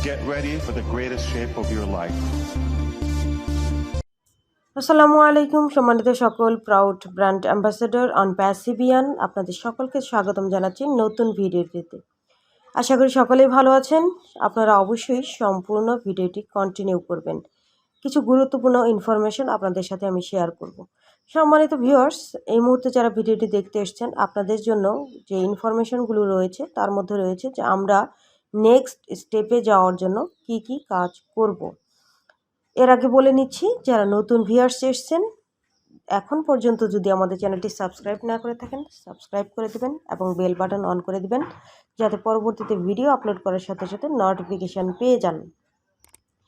Get ready for the greatest shape of your life. আসসালামু আলাইকুম সম্মানিত সকল প্রাউড ব্র্যান্ড অ্যাম্বাসেডর অনপ্যাসিভিয়ান আপনাদের সকলকে স্বাগতম জানাচ্ছি নতুন ভিডিওটিতে। আশা করি সকলেই ভালো আছেন। আপনারা অবশ্যই সম্পূর্ণ ভিডিওটি কন্টিনিউ করবেন। কিছু গুরুত্বপূর্ণ ইনফরমেশন আপনাদের সাথে আমি শেয়ার করব। সম্মানিত ভিউয়ার্স, এই মুহূর্তে যারা ভিডিওটি দেখতে এসেছেন আপনাদের জন্য যে ইনফরমেশনগুলো রয়েছে তার মধ্যে রয়েছে যে আমরা নেক্সট স্টেপে যাওয়ার জন্য কি কি কাজ করব। এর আগে বলে নিচ্ছি, যারা নতুন ভিউয়ার্স এসেছেন এখন পর্যন্ত যদি আমাদের চ্যানেলটি সাবস্ক্রাইব না করে থাকেন সাবস্ক্রাইব করে দেবেন এবং বেল বাটন অন করে দেবেন যাতে পরবর্তীতে ভিডিও আপলোড করার সাথে সাথে নোটিফিকেশান পেয়ে যান।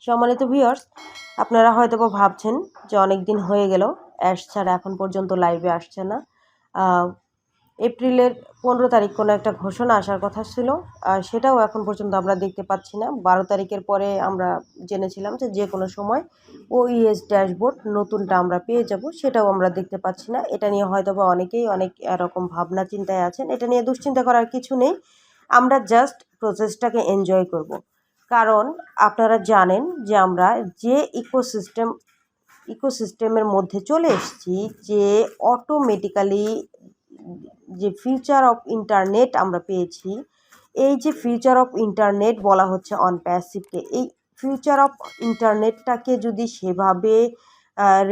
সম্মানিত ভিউয়ার্স, আপনারা হয়তো ভাবছেন যে অনেক দিন হয়ে গেল অ্যাশ ছাড়া এখন পর্যন্ত লাইভে আসছে না। এপ্রিলের 15 তারিখ কোনো একটা ঘোষণা আসার কথা ছিল, সেটাও এখন পর্যন্ত আমরা দেখতে পাচ্ছি না। 12 তারিখের পরে আমরা জেনেছিলাম যে কোনো সময় ওইএস ড্যাশবোর্ড নতুনটা আমরা পেয়ে যাব, সেটাও আমরা দেখতে পাচ্ছি না। এটা নিয়ে হয়তো অনেকেই অনেক এরকম ভাবনা চিন্তায় আছেন। এটা নিয়ে দুশ্চিন্তা করার কিছু নেই, আমরা জাস্ট প্রসেসটাকে এনজয় করব। কারণ আপনারা জানেন যে আমরা যে ইকোসিস্টেমের মধ্যে চলে এসেছি, যে অটোমেটিক্যালি যে ফিউচার অফ ইন্টারনেট আমরা পেয়েছি, এই যে ফিউচার অফ ইন্টারনেট বলা হচ্ছে অনপ্যাসিভকে, এই ফিউচার অফ ইন্টারনেটটাকে যদি সেভাবে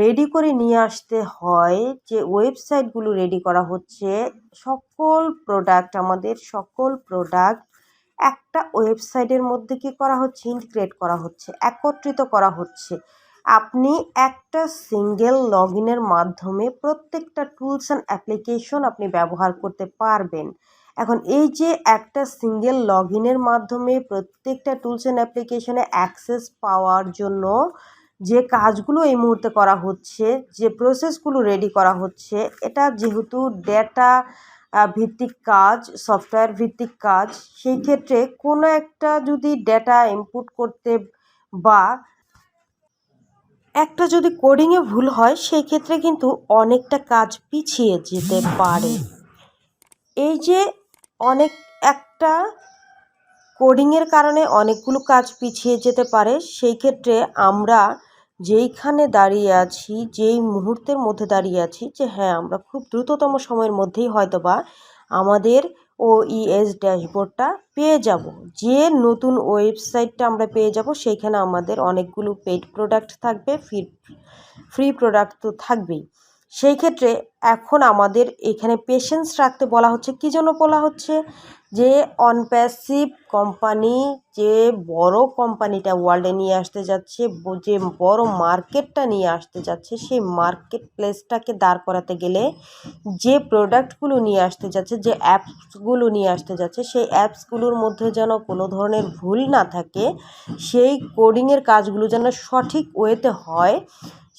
রেডি করে নিয়ে আসতে হয়, যে ওয়েবসাইটগুলো রেডি করা হচ্ছে, আমাদের সকল প্রোডাক্ট একটা ওয়েবসাইটের মধ্যে কি করা হচ্ছে, ইন্টিগ্রেট করা হচ্ছে, একত্রিত করা হচ্ছে। আপনি একটা সিঙ্গেল লগ ইনের মাধ্যমে প্রত্যেকটা টুলস অ্যান্ড অ্যাপ্লিকেশন আপনি ব্যবহার করতে পারবেন। এখন এই যে একটা সিঙ্গেল লগ ইনের মাধ্যমে প্রত্যেকটা টুলস অ্যান্ড অ্যাপ্লিকেশনে অ্যাক্সেস পাওয়ার জন্য যে কাজগুলো এই মুহূর্তে করা হচ্ছে, যে প্রসেসগুলো রেডি করা হচ্ছে, এটা যেহেতু ডেটা ভিত্তিক কাজ, সফটওয়্যার ভিত্তিক কাজ, সেই ক্ষেত্রে কোনো একটা যদি ডেটা ইনপুট করতে বা একটা যদি কোডিংয়ে ভুল হয় সেই ক্ষেত্রে কিন্তু অনেকটা কাজ পিছিয়ে যেতে পারে। এই যে একটা কোডিংয়ের কারণে অনেকগুলো কাজ পিছিয়ে যেতে পারে, সেই ক্ষেত্রে আমরা যেইখানে দাঁড়িয়ে আছি, যেই মুহূর্তের মধ্যে দাঁড়িয়ে আছি, যে হ্যাঁ আমরা খুব দ্রুততম সময়ের মধ্যেই হয়তোবা আমাদের ওইএস ড্যাশবোর্ডটা পেয়ে যাব। যে নতুন ওয়েবসাইটটা আমরা পেয়ে যাব, সেইখানে আমাদের অনেকগুলো পেইড প্রোডাক্ট থাকবে, ফ্রি প্রোডাক্ট তো থাকবেই। সেই ক্ষেত্রে এখন আমাদের এখানে পেশেন্স রাখতে বলা হচ্ছে। কী জন্য বলা হচ্ছে? যে অনপ্যাসিভ কোম্পানি যে বড় কোম্পানিটা ওয়ার্ল্ডে নিয়ে আসতে যাচ্ছে, যে বড় মার্কেটটা নিয়ে আসতে যাচ্ছে, সেই মার্কেট প্লেসটাকে দাঁড় করাতে গেলে যে প্রোডাক্টগুলো নিয়ে আসতে যাচ্ছে, যে অ্যাপসগুলো নিয়ে আসতে যাচ্ছে, সেই অ্যাপসগুলোর মধ্যে যেন কোনো ধরনের ভুল না থাকে, সেই কোডিংয়ের কাজগুলো যেন সঠিক ওয়েতে হয়,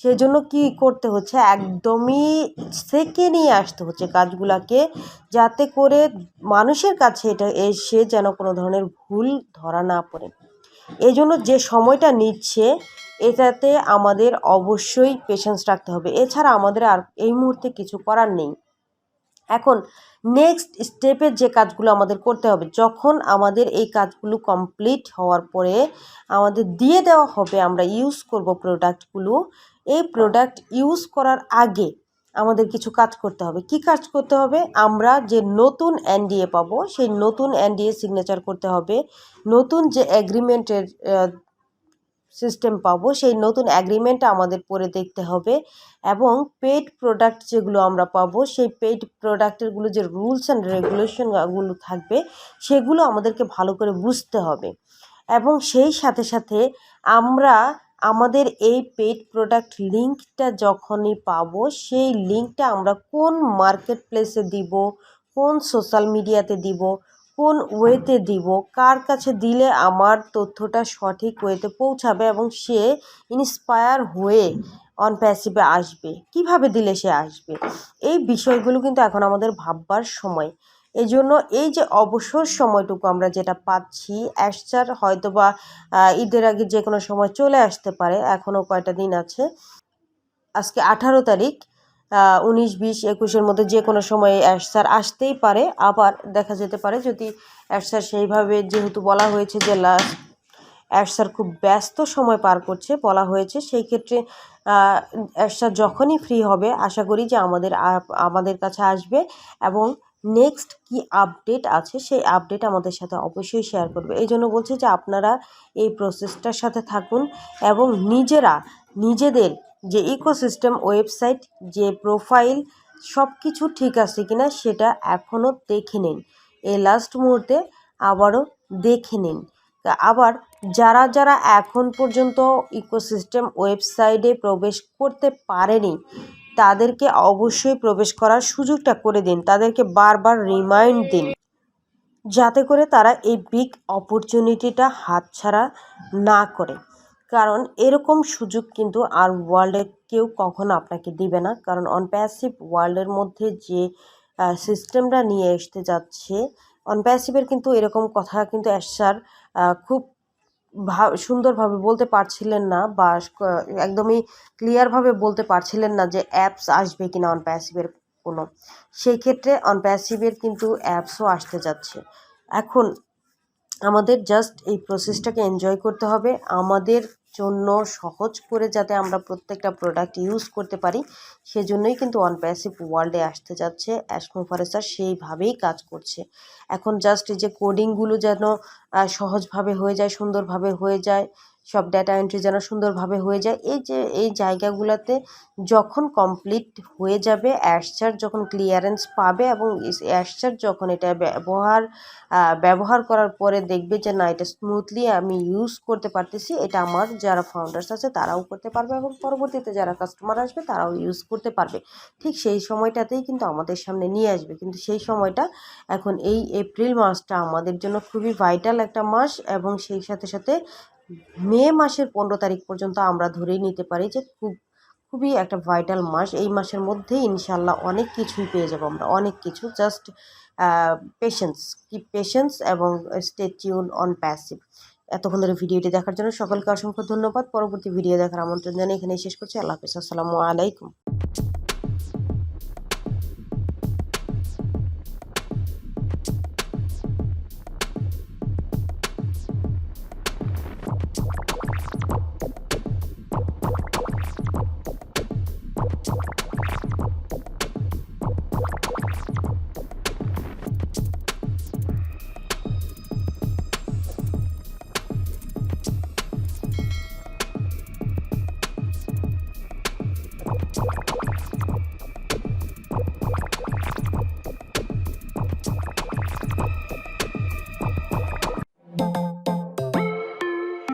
সেজন্য কি করতে হচ্ছে, একদমই সেকে নিয়ে আসতে হচ্ছে কাজগুলোকে, যাতে করে মানুষের কাছে এটা এসে যেন কোনো ধরনের ভুল ধরা না পড়ে। এই জন্য যে সময়টা নিচ্ছে, এটাতে আমাদের অবশ্যই পেশেন্স রাখতে হবে। এছাড়া আমাদের আর এই মুহূর্তে কিছু করার নেই। এখন নেক্সট স্টেপের যে কাজগুলো আমাদের করতে হবে, যখন আমাদের এই কাজগুলো কমপ্লিট হওয়ার পরে আমাদের দিয়ে দেওয়া হবে, আমরা ইউজ করব প্রোডাক্টগুলো, এই প্রোডাক্ট ইউজ করার আগে আমাদের কিছু কাজ করতে হবে। কি কাজ করতে হবে? আমরা যে নতুন এনডিএ পাবো, সেই নতুন এনডিএ সিগনেচার করতে হবে। নতুন যে এগ্রিমেন্টের সিস্টেম পাবো, সেই নতুন অ্যাগ্রিমেন্টটা আমাদের পড়ে দেখতে হবে, এবং পেইড প্রোডাক্ট যেগুলো আমরা পাবো, সেই পেইড প্রোডাক্টেরগুলো যে রুলস অ্যান্ড রেগুলেশনগুলো থাকবে, সেগুলো আমাদেরকে ভালো করে বুঝতে হবে। এবং সেই সাথে সাথে আমরা আমাদের এই পেইড প্রোডাক্ট লিঙ্কটা যখনই পাবো, সেই লিঙ্কটা আমরা কোন মার্কেট প্লেসে দিব, কোন সোশ্যাল মিডিয়াতে দিব, কোন ওয়েতে দিব, কার কাছে দিলে আমার তথ্যটা সঠিক ওয়েতে পৌঁছাবে এবং সে ইন্সপায়ার হয়ে অনপ্যাসিভে আসবে, কিভাবে দিলে সে আসবে, এই বিষয়গুলো কিন্তু এখন আমাদের ভাববার সময়। এই জন্য এই যে অবসর সময়টুকু আমরা যেটা পাচ্ছি, অ্যাশচার হয়তোবা ঈদের আগে যে কোনো সময় চলে আসতে পারে, এখনও কয়টা দিন আছে, আজকে 18 তারিখ, 19, 20, 21-এর মধ্যে যে কোনো সময়ে অ্যাশচার আসতেই পারে। আবার দেখা যেতে পারে যদি অ্যাশচার সেইভাবে, যেহেতু বলা হয়েছে যে লাস্ট স্যার খুব ব্যস্ত সময় পার করছে বলা হয়েছে। সেই ক্ষেত্রে স্যার যখনই ফ্রি হবে আশা করি যে আমাদের কাছে আসবে এবং নেক্সট কি আপডেট আছে সেই আপডেট আমাদের সাথে অবশ্যই শেয়ার করবে। এই জন্য বলছি যে আপনারা এই প্রসেসটার সাথে থাকুন এবং নিজেদের যে ইকোসিস্টেম, ওয়েবসাইট, যে প্রোফাইল সব কিছু ঠিক আছে কিনা সেটা এখনও দেখে নিন। এই লাস্ট মুহূর্তে আবারও দেখে নিন। আবার যারা এখন পর্যন্ত ইকোসিস্টেম ওয়েবসাইটে প্রবেশ করতে পারেনি তাদেরকে অবশ্যই প্রবেশ করার সুযোগটা করে দিন, তাদেরকে বারবার রিমাইন্ড দিন যাতে করে তারা এই বিগ অপরচুনিটিটা হাতছাড়া না করে। কারণ এরকম সুযোগ কিন্তু আর ওয়ার্ল্ডে কেউ কখনো আপনাকে দিবে না। কারণ অনপ্যাসিভ ওয়ার্ল্ডের মধ্যে যে সিস্টেমটা নিয়ে আসতে যাচ্ছে, অনপ্যাসিভের কিন্তু এরকম কথা কিন্তু স্যার খুব সুন্দরভাবে বলতে পারছিলেন না বা একদমই ক্লিয়ারভাবে বলতে পারছিলেন না যে অ্যাপস আসবে কিনা অনপ্যাসিভের কোনো। সেই ক্ষেত্রে অনপ্যাসিভের কিন্তু অ্যাপসও আসতে যাচ্ছে। এখন আমাদের জাস্ট এই প্রসেসটাকে এনজয় করতে হবে, আমাদের জন্য সহজ করে যাতে আমরা প্রত্যেকটা প্রোডাক্ট ইউজ করতে পারি সেজন্যই কিন্তু অনপ্যাসিভ ওয়ার্ল্ডে আসতে যাচ্ছে। স্যার সেইভাবেই কাজ করছে। এখন জাস্ট এই যে কোডিংগুলো যেন সহজভাবে হয়ে যায়, সুন্দরভাবে হয়ে যায়, সব ডাটা এন্ট্রি যেন সুন্দরভাবে হয়ে যায়, এই জায়গাগুলোতে যখন কমপ্লিট হয়ে যাবে, স্যার যখন ক্লিয়ারেন্স পাবে এবং স্যার যখন এটা ব্যবহার করার পরে দেখবে যে না এটা স্মুথলি আমি ইউজ করতে পারতেছি, এটা আমার যারা ফাউন্ডার্স আছে তারাও করতে পারবে এবং পরবর্তীতে যারা কাস্টমার আসবে তারাও ইউজ করতে পারবে। ঠিক সেই সময়টাতেই কিন্তু আমাদের সামনে নিয়ে আসবে। কিন্তু সেই সময়টা এখন এই এপ্রিল মাসটা আমাদের জন্য খুবই ভাইটাল একটা মাস এবং সেই সাথে সাথে মে মাসের 15 তারিখ পর্যন্ত আমরা ধরেই নিতে পারি যে খুবই একটা ভাইটাল মাস। এই মাসের মধ্যেই ইনশাল্লাহ অনেক কিছুই পেয়ে যাবো আমরা, অনেক কিছু। জাস্ট পেশেন্স এবং স্টে টিউন অন প্যাসিভ। এতক্ষণ ধরে ভিডিওটি দেখার জন্য সকলকে অসংখ্য ধন্যবাদ। পরবর্তী ভিডিও দেখার আমন্ত্রণ জানিয়ে এখানেই শেষ করছি। আল্লাহ হাফেজ, আসসালামু আলাইকুম।